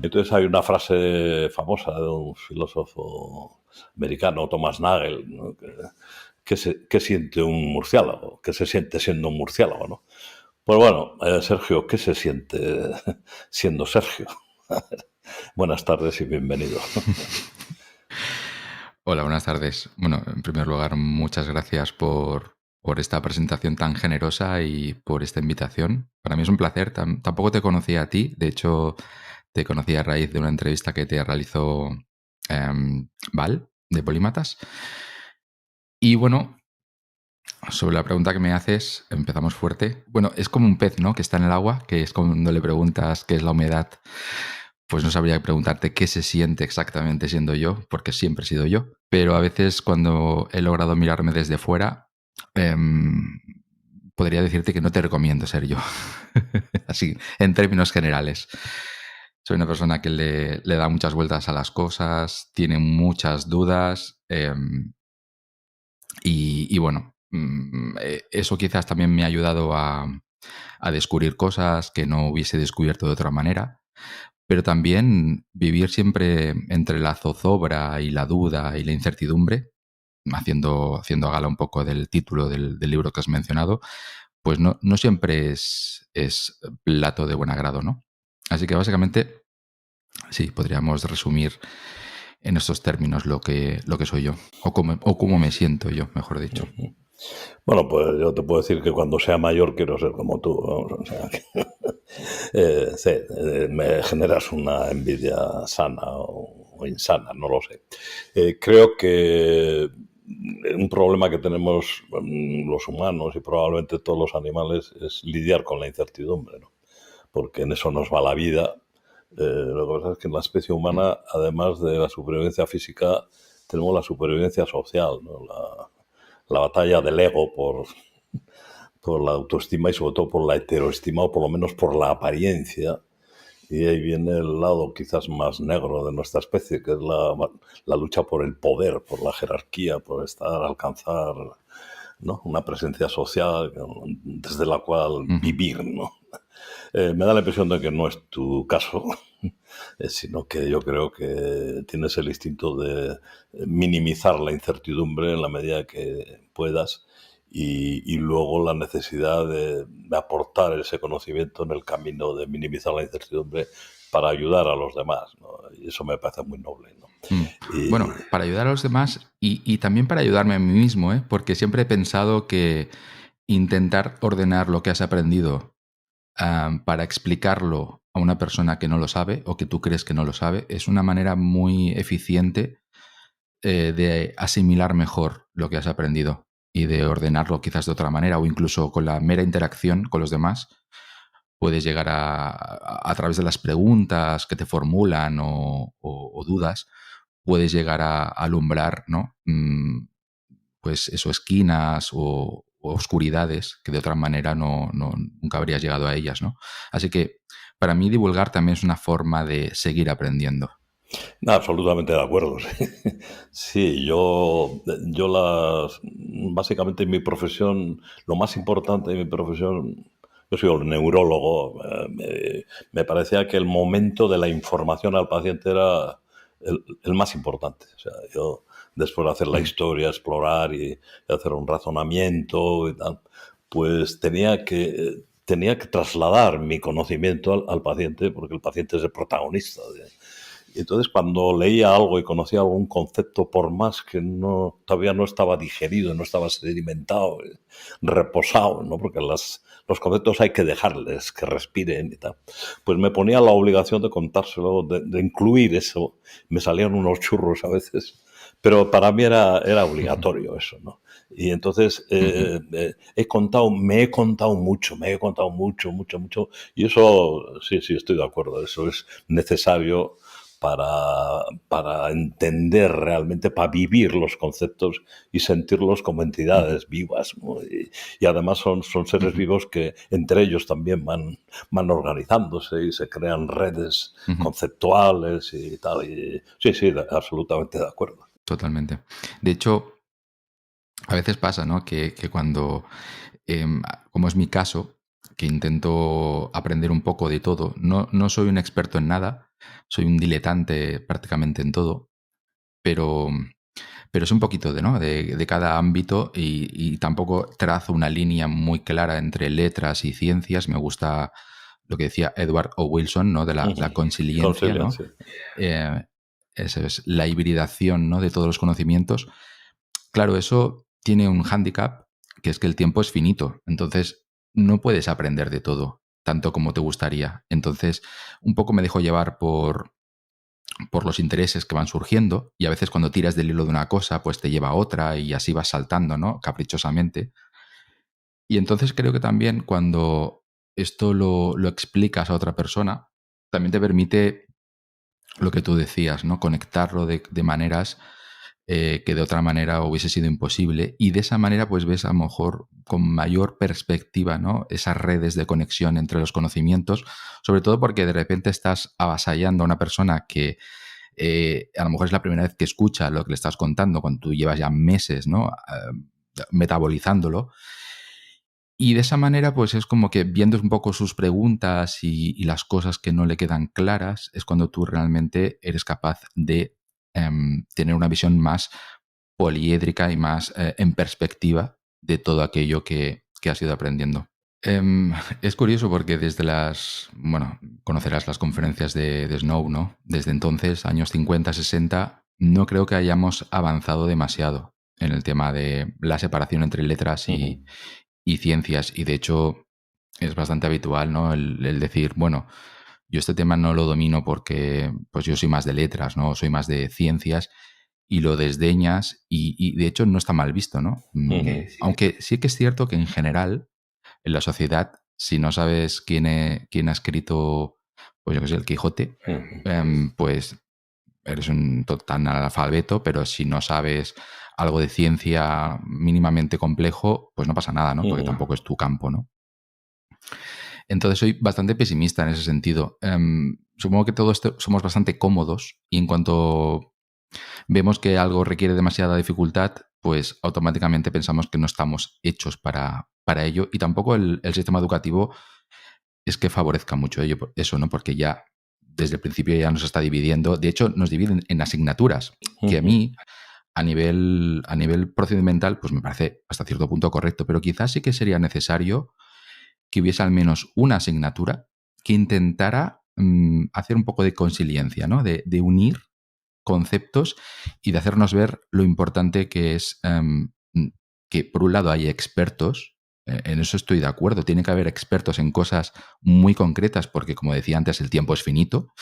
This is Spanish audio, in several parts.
Entonces hay una frase famosa de un filósofo americano, Thomas Nagel, ¿no? ¿Qué siente un murciélago? ¿Qué se siente siendo un murciélago, no? Pues bueno, Sergio, ¿qué se siente siendo Sergio? Buenas tardes y bienvenido. Hola, buenas tardes. Bueno, en primer lugar, muchas gracias por esta presentación tan generosa y por esta invitación. Para mí es un placer. Tampoco te conocía a ti, de hecho, te conocí a raíz de una entrevista que te realizó Val, de Polímatas. Y bueno, sobre la pregunta que me haces, empezamos fuerte. Bueno, es como un pez, ¿no? Que está en el agua, que es cuando le preguntas qué es la humedad. Pues no sabría preguntarte qué se siente exactamente siendo yo, porque siempre he sido yo. Pero a veces cuando he logrado mirarme desde fuera, em, podría decirte que no te recomiendo ser yo. Así, en términos generales. Soy una persona que le da muchas vueltas a las cosas, tiene muchas dudas y bueno, eso quizás también me ha ayudado a descubrir cosas que no hubiese descubierto de otra manera. Pero también vivir siempre entre la zozobra y la duda y la incertidumbre, haciendo gala un poco del título del libro que has mencionado, pues no siempre es plato de buen agrado, ¿no? Así que básicamente, sí, podríamos resumir en estos términos lo que soy yo, o cómo me siento yo, mejor dicho. Bueno, pues yo te puedo decir que cuando sea mayor quiero ser como tú. Vamos, o sea, sí, me generas una envidia sana o insana, no lo sé. Creo que un problema que tenemos los humanos y probablemente todos los animales es lidiar con la incertidumbre, ¿no? Porque en eso nos va la vida. Lo que pasa es que en la especie humana, además de la supervivencia física, tenemos la supervivencia social, ¿no? La batalla del ego por la autoestima y sobre todo por la heteroestima o por lo menos por la apariencia. Y ahí viene el lado quizás más negro de nuestra especie, que es la lucha por el poder, por la jerarquía, por estar, alcanzar, ¿no?, una presencia social desde la cual Ujú. vivir, ¿no? Me da la impresión de que no es tu caso, sino que yo creo que tienes el instinto de minimizar la incertidumbre en la medida que puedas y luego la necesidad de aportar ese conocimiento en el camino de minimizar la incertidumbre para ayudar a los demás, ¿no? Y eso me parece muy noble, ¿no? Mm. Y, Bueno, para ayudar a los demás y también para ayudarme a mí mismo, ¿eh? Porque siempre he pensado que intentar ordenar lo que has aprendido para explicarlo a una persona que no lo sabe o que tú crees que no lo sabe es una manera muy eficiente de asimilar mejor lo que has aprendido y de ordenarlo quizás de otra manera o incluso con la mera interacción con los demás puedes llegar a través de las preguntas que te formulan o dudas, puedes llegar a alumbrar, ¿no? Pues eso, esquinas o oscuridades que de otra manera nunca habrías llegado a ellas, ¿no? Así que para mí divulgar también es una forma de seguir aprendiendo. no, absolutamente de acuerdo. Sí, sí, básicamente en mi profesión, lo más importante de mi profesión, yo soy un neurólogo, me parecía que el momento de la información al paciente era el más importante. O sea, yo después de hacer la Mm, historia, explorar y hacer un razonamiento y tal, pues tenía que trasladar mi conocimiento al paciente, porque el paciente es el protagonista y entonces cuando leía algo y conocía algún concepto, por más que todavía no estaba digerido, no estaba sedimentado, reposado, ¿no?, porque los conceptos hay que dejarles que respiren y tal, pues me ponía la obligación de contárselo, de incluir eso. Me salían unos churros a veces, pero para mí era ujú, obligatorio eso, ¿no? Y entonces ujú. me he contado mucho, mucho, mucho, y eso sí, sí, estoy de acuerdo, eso es necesario para entender realmente, para vivir los conceptos y sentirlos como Ujú, entidades vivas, ¿no? Y además son seres ujú, vivos que entre ellos también van organizándose y se crean redes ujú. conceptuales y tal. Y, sí, sí, absolutamente de acuerdo. Totalmente. De hecho, a veces pasa, ¿no? Que cuando, como es mi caso, que intento aprender un poco de todo, no soy un experto en nada, soy un diletante prácticamente en todo, pero, pero es un poquito ¿no? de cada ámbito y tampoco trazo una línea muy clara entre letras y ciencias. Me gusta lo que decía Edward O. Wilson, ¿no? De la consiliencia, ¿no? Consiliencia. Eso es, la hibridación, ¿no? De todos los conocimientos. Claro, eso tiene un hándicap, que es que el tiempo es finito. Entonces, no puedes aprender de todo, tanto como te gustaría. Entonces, un poco me dejo llevar por los intereses que van surgiendo y a veces cuando tiras del hilo de una cosa, pues te lleva a otra y así vas saltando, ¿no? Caprichosamente. Y entonces creo que también cuando esto lo explicas a otra persona, también te permite lo que tú decías, ¿no? Conectarlo de maneras que de otra manera hubiese sido imposible. Y de esa manera, pues ves a lo mejor con mayor perspectiva, ¿no? Esas redes de conexión entre los conocimientos, sobre todo porque de repente estás avasallando a una persona que a lo mejor es la primera vez que escucha lo que le estás contando, cuando tú llevas ya meses, ¿no? Metabolizándolo. Y de esa manera, pues es como que viendo un poco sus preguntas y las cosas que no le quedan claras, es cuando tú realmente eres capaz de tener una visión más poliédrica y más en perspectiva de todo aquello que has ido aprendiendo. Es curioso porque desde bueno, conocerás las conferencias de Snow, ¿no? Desde entonces, años 50, 60, no creo que hayamos avanzado demasiado en el tema de la separación entre letras y ciencias. Y de hecho, es bastante habitual, ¿no? El decir, bueno, yo este tema no lo domino porque pues yo soy más de letras, ¿no? Soy más de ciencias y lo desdeñas y de hecho no está mal visto, ¿no? Aunque sí que es cierto que en general en la sociedad, si no sabes quién ha escrito, pues yo qué sé, el Quijote, pues eres un total analfabeto, pero si no sabes algo de ciencia mínimamente complejo, pues no pasa nada, ¿no? Porque tampoco es tu campo, ¿no? Entonces soy bastante pesimista en ese sentido. Supongo que todos somos bastante cómodos y en cuanto vemos que algo requiere demasiada dificultad, pues automáticamente pensamos que no estamos hechos para ello y tampoco el sistema educativo es que favorezca mucho eso, ¿no? Porque ya desde el principio ya nos está dividiendo. De hecho, nos dividen en asignaturas, que a mí, a nivel procedimental, pues me parece hasta cierto punto correcto, pero quizás sí que sería necesario que hubiese al menos una asignatura que intentara hacer un poco de consiliencia, ¿no? De unir conceptos y de hacernos ver lo importante que es que, por un lado, hay expertos. En eso estoy de acuerdo. Tiene que haber expertos en cosas muy concretas porque, como decía antes, el tiempo es finito.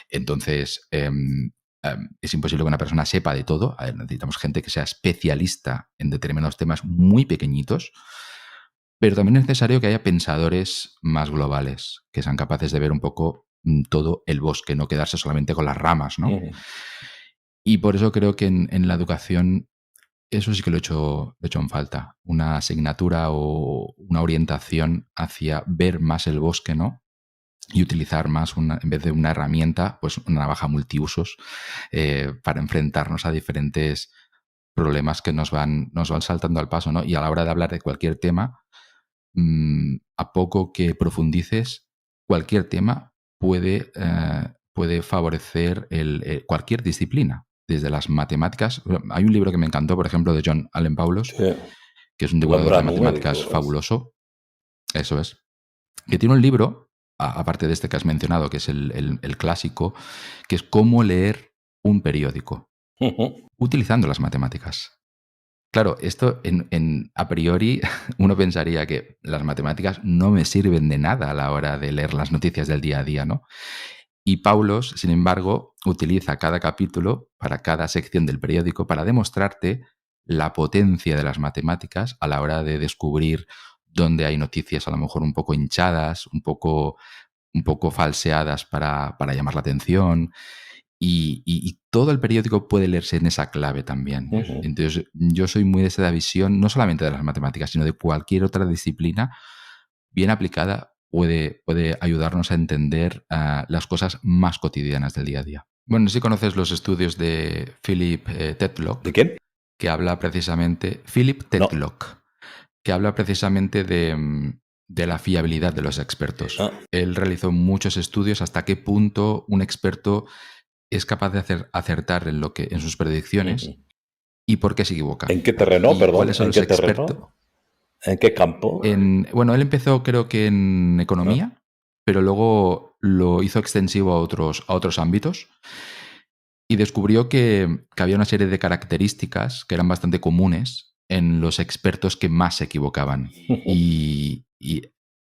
Entonces, es imposible que una persona sepa de todo. Necesitamos gente que sea especialista en determinados temas muy pequeñitos. Pero también es necesario que haya pensadores más globales, que sean capaces de ver un poco todo el bosque, no quedarse solamente con las ramas, ¿no? Y por eso creo que en la educación eso sí que lo he hecho en falta. Una asignatura o una orientación hacia ver más el bosque, ¿no? Y utilizar más, en vez de una herramienta, pues una navaja multiusos para enfrentarnos a diferentes problemas que nos van saltando al paso, ¿no? Y a la hora de hablar de cualquier tema, a poco que profundices, cualquier tema puede favorecer cualquier disciplina, desde las matemáticas. Hay un libro que me encantó, por ejemplo, de John Allen Paulos, que es un divulgador de matemáticas fabuloso. Eso es. Que tiene un libro, aparte de este que has mencionado, que es el clásico, que es cómo leer un periódico utilizando las matemáticas. Claro, esto a priori uno pensaría que las matemáticas no me sirven de nada a la hora de leer las noticias del día a día, ¿no? Y Paulos, sin embargo, utiliza cada capítulo para cada sección del periódico para demostrarte la potencia de las matemáticas a la hora de descubrir dónde hay noticias a lo mejor un poco hinchadas, un poco falseadas para llamar la atención. Y todo el periódico puede leerse en esa clave también. Entonces, yo soy muy de esa visión, no solamente de las matemáticas, sino de cualquier otra disciplina bien aplicada puede ayudarnos a entender las cosas más cotidianas del día a día. Bueno, no sé si conoces los estudios de Philip Tetlock. ¿De quién? Que habla precisamente... Philip Tetlock. Que habla precisamente de la fiabilidad de los expertos. Ah, Él realizó muchos estudios hasta qué punto un experto es capaz de acertar en sus predicciones ujú. y por qué se equivoca. ¿En qué terreno, Y perdón? cuáles son ¿En los qué expertos. terreno? ¿En qué campo? Bueno, él empezó creo que en Ah, economía, pero luego lo hizo extensivo a otros ámbitos y descubrió que había una serie de características que eran bastante comunes en los expertos que más se equivocaban. Y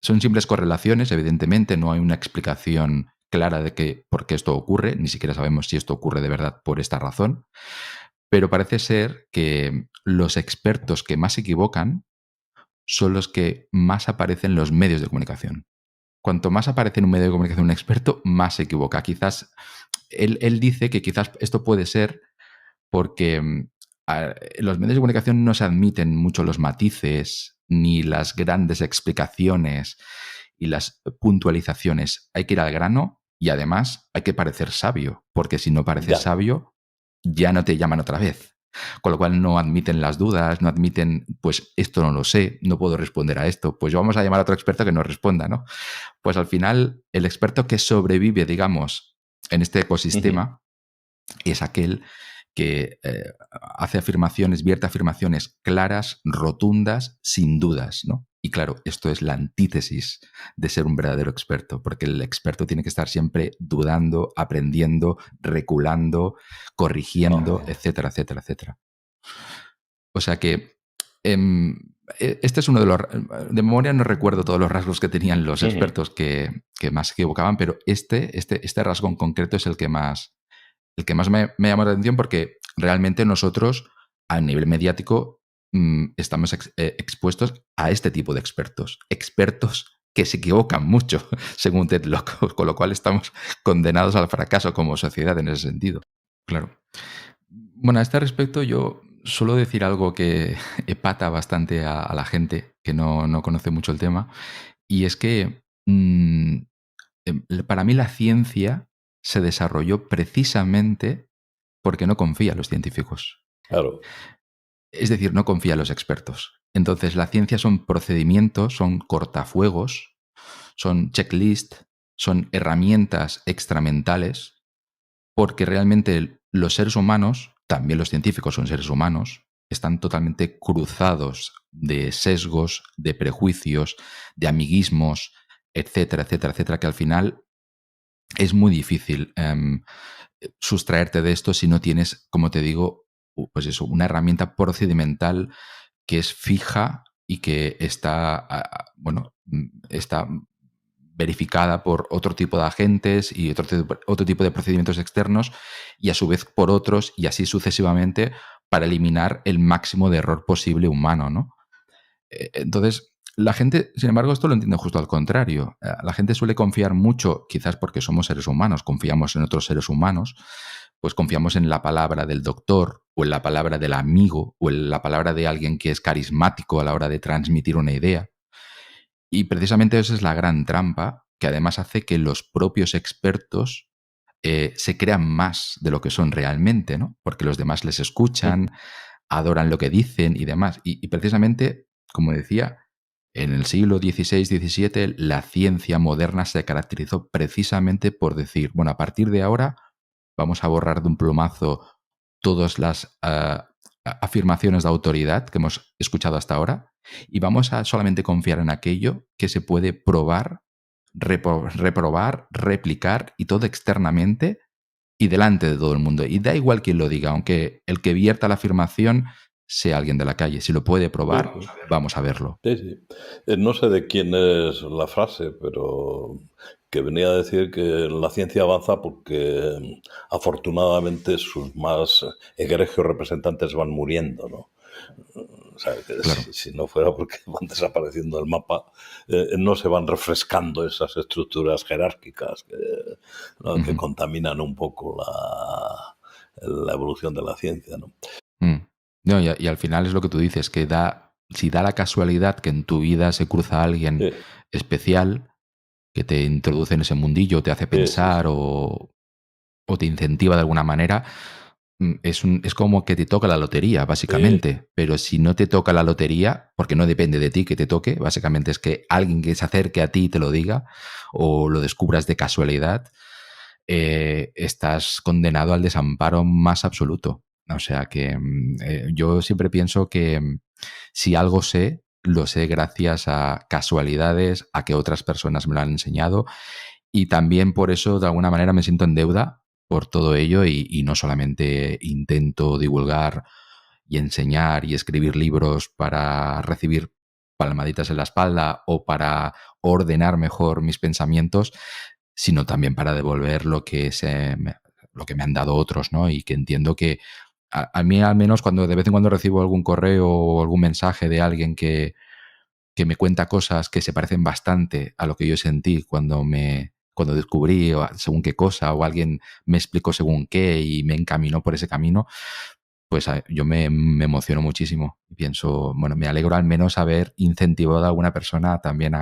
son simples correlaciones, evidentemente, no hay una explicación clara de por qué esto ocurre, ni siquiera sabemos si esto ocurre de verdad por esta razón, pero parece ser que los expertos que más se equivocan son los que más aparecen en los medios de comunicación. Cuanto más aparece en un medio de comunicación un experto, más se equivoca. Quizás él dice que quizás esto puede ser porque en los medios de comunicación no se admiten mucho los matices ni las grandes explicaciones y las puntualizaciones. Hay que ir al grano y además hay que parecer sabio, porque si no pareces ya, sabio, ya no te llaman otra vez. Con lo cual no admiten las dudas, no admiten, pues esto no lo sé, no puedo responder a esto, pues vamos a llamar a otro experto que nos responda, ¿no? Pues al final el experto que sobrevive, digamos, en este ujú. ecosistema es aquel que hace afirmaciones, vierte afirmaciones claras, rotundas, sin dudas, ¿no? Y claro, esto es la antítesis de ser un verdadero experto, porque el experto tiene que estar siempre dudando, aprendiendo, reculando, corrigiendo, Ah, etcétera, etcétera, etcétera. O sea que em, este es uno de los. De memoria no recuerdo todos los rasgos que tenían los ujú. expertos que más se equivocaban, pero este rasgo en concreto es el que más me llama la atención porque realmente nosotros, a nivel mediático, estamos expuestos a este tipo de expertos. Expertos que se equivocan mucho, según Ted Locke, con lo cual estamos condenados al fracaso como sociedad en ese sentido. Claro. Bueno, a este respecto yo suelo decir algo que epata bastante a la gente que no conoce mucho el tema, y es que para mí la ciencia se desarrolló precisamente porque no confía en los científicos. Claro. Es decir, no confía en los expertos. Entonces, la ciencia son procedimientos, son cortafuegos, son checklists, son herramientas extramentales, porque realmente los seres humanos, también los científicos son seres humanos, están totalmente cruzados de sesgos, de prejuicios, de amiguismos, etcétera, etcétera, etcétera, que al final es muy difícil sustraerte de esto si no tienes, como te digo, pues eso, una herramienta procedimental que es fija y que está, bueno, está verificada por otro tipo de agentes y otro tipo de procedimientos externos y a su vez por otros y así sucesivamente para eliminar el máximo de error posible humano, ¿no? Entonces, la gente, sin embargo, esto lo entiende justo al contrario. La gente suele confiar mucho, quizás porque somos seres humanos, confiamos en otros seres humanos, pues confiamos en la palabra del doctor o en la palabra del amigo o en la palabra de alguien que es carismático a la hora de transmitir una idea. Y precisamente esa es la gran trampa, que además hace que los propios expertos se crean más de lo que son realmente, ¿no? Porque los demás les escuchan, Ujú. adoran lo que dicen y demás. Y precisamente, como decía, en el siglo XVI, XVII, la ciencia moderna se caracterizó precisamente por decir, bueno, a partir de ahora vamos a borrar de un plumazo todas las afirmaciones de autoridad que hemos escuchado hasta ahora y vamos a solamente confiar en aquello que se puede probar, reprobar, replicar y todo externamente y delante de todo el mundo. Y da igual quién lo diga, aunque el que vierta la afirmación sea alguien de la calle. Si lo puede Sí, probar, sí. vamos a verlo. Sí, sí. No sé de quién es la frase, pero que venía a decir que la ciencia avanza porque afortunadamente sus más egregios representantes van muriendo, ¿no? O sea, que Claro. si no fuera porque van desapareciendo del mapa, no se van refrescando esas estructuras jerárquicas ¿no? Que Ujú. contaminan un poco la evolución de la ciencia, ¿no? Mm. No, y al final es lo que tú dices, que si da la casualidad que en tu vida se cruza alguien Sí, especial que te introduce en ese mundillo, te hace sí, sí, pensar sí. o te incentiva de alguna manera, es como que te toca la lotería, Sí, básicamente. Pero si no te toca la lotería, porque no depende de ti que te toque, básicamente es que alguien que se acerque a ti te lo diga o lo descubras de casualidad, estás condenado al desamparo más absoluto. O sea que yo siempre pienso que si algo sé, lo sé gracias a casualidades, a que otras personas me lo han enseñado y también por eso de alguna manera me siento en deuda por todo ello y no solamente intento divulgar y enseñar y escribir libros para recibir palmaditas en la espalda o para ordenar mejor mis pensamientos, sino también para devolver lo que me han dado otros, ¿no? Y que entiendo que a mí al menos cuando de vez en cuando recibo algún correo o algún mensaje de alguien que me cuenta cosas que se parecen bastante a lo que yo sentí cuando descubrí según qué cosa o alguien me explicó según qué y me encaminó por ese camino, pues yo me emociono muchísimo y pienso, bueno, me alegro al menos haber incentivado a alguna persona también